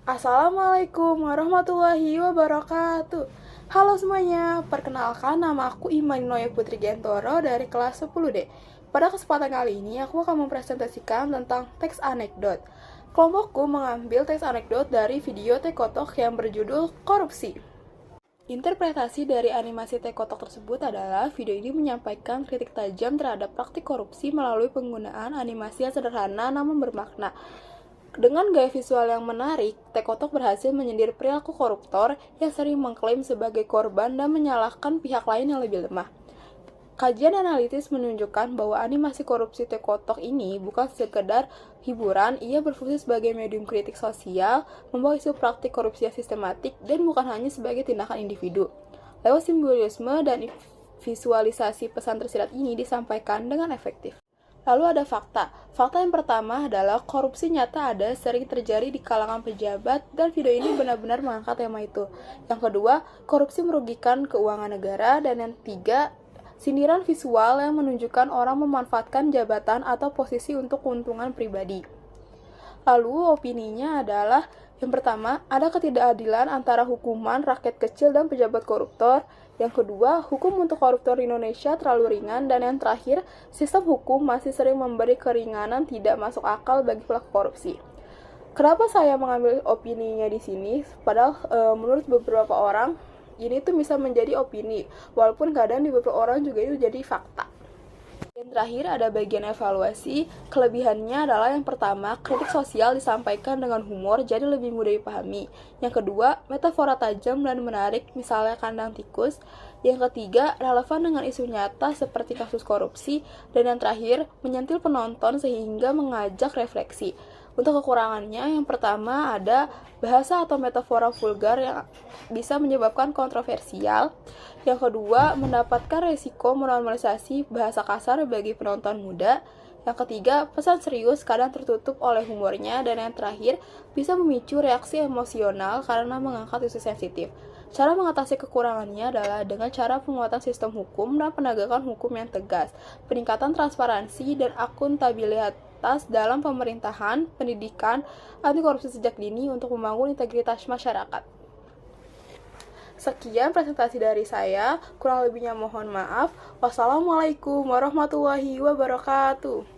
Assalamualaikum warahmatullahi wabarakatuh. Halo semuanya, perkenalkan nama aku Imani Noya Putri Gentoro dari kelas 10D. Pada kesempatan kali ini, aku akan mempresentasikan tentang teks anekdot. Kelompokku mengambil teks anekdot dari video Tekotok yang berjudul Korupsi. Interpretasi dari animasi Tekotok tersebut adalah video ini menyampaikan kritik tajam terhadap praktik korupsi melalui penggunaan animasi yang sederhana namun bermakna. Dengan gaya visual yang menarik, Tekotok berhasil menyindir perilaku koruptor yang sering mengklaim sebagai korban dan menyalahkan pihak lain yang lebih lemah. Kajian analitis menunjukkan bahwa animasi korupsi Tekotok ini bukan sekedar hiburan, ia berfungsi sebagai medium kritik sosial, membawa isu praktik korupsi yang sistematik, dan bukan hanya sebagai tindakan individu. Lewat simbolisme dan visualisasi pesan tersirat ini disampaikan dengan efektif. Lalu ada fakta. Fakta yang pertama adalah korupsi nyata ada sering terjadi di kalangan pejabat dan video ini benar-benar mengangkat tema itu. Yang kedua, korupsi merugikan keuangan negara. Dan yang ketiga, sindiran visual yang menunjukkan orang memanfaatkan jabatan atau posisi untuk keuntungan pribadi. Lalu opininya adalah yang pertama, ada ketidakadilan antara hukuman rakyat kecil dan pejabat koruptor. Yang kedua, hukum untuk koruptor di Indonesia terlalu ringan. Dan yang terakhir, sistem hukum masih sering memberi keringanan tidak masuk akal bagi pelaku korupsi. Kenapa saya mengambil opininya di sini? Padahal menurut beberapa orang, ini tuh bisa menjadi opini. Walaupun kadang di beberapa orang juga itu jadi fakta. Yang terakhir ada bagian evaluasi. Kelebihannya adalah yang pertama, kritik sosial disampaikan dengan humor jadi lebih mudah dipahami. Yang kedua, metafora tajam dan menarik, misalnya kandang tikus. Yang ketiga, relevan dengan isu nyata seperti kasus korupsi. Dan yang terakhir, menyentil penonton sehingga mengajak refleksi. Untuk kekurangannya, yang pertama ada bahasa atau metafora vulgar yang bisa menyebabkan kontroversial. Yang kedua, mendapatkan resiko menormalisasi bahasa kasar bagi penonton muda. Yang ketiga, pesan serius kadang tertutup oleh humornya. Dan yang terakhir, bisa memicu reaksi emosional karena mengangkat isu sensitif. Cara mengatasi kekurangannya adalah dengan cara penguatan sistem hukum dan penegakan hukum yang tegas, peningkatan transparansi dan akuntabilitas dalam pemerintahan, pendidikan, anti korupsi sejak dini untuk membangun integritas masyarakat. Sekian presentasi dari saya, kurang lebihnya mohon maaf. Wassalamualaikum warahmatullahi wabarakatuh.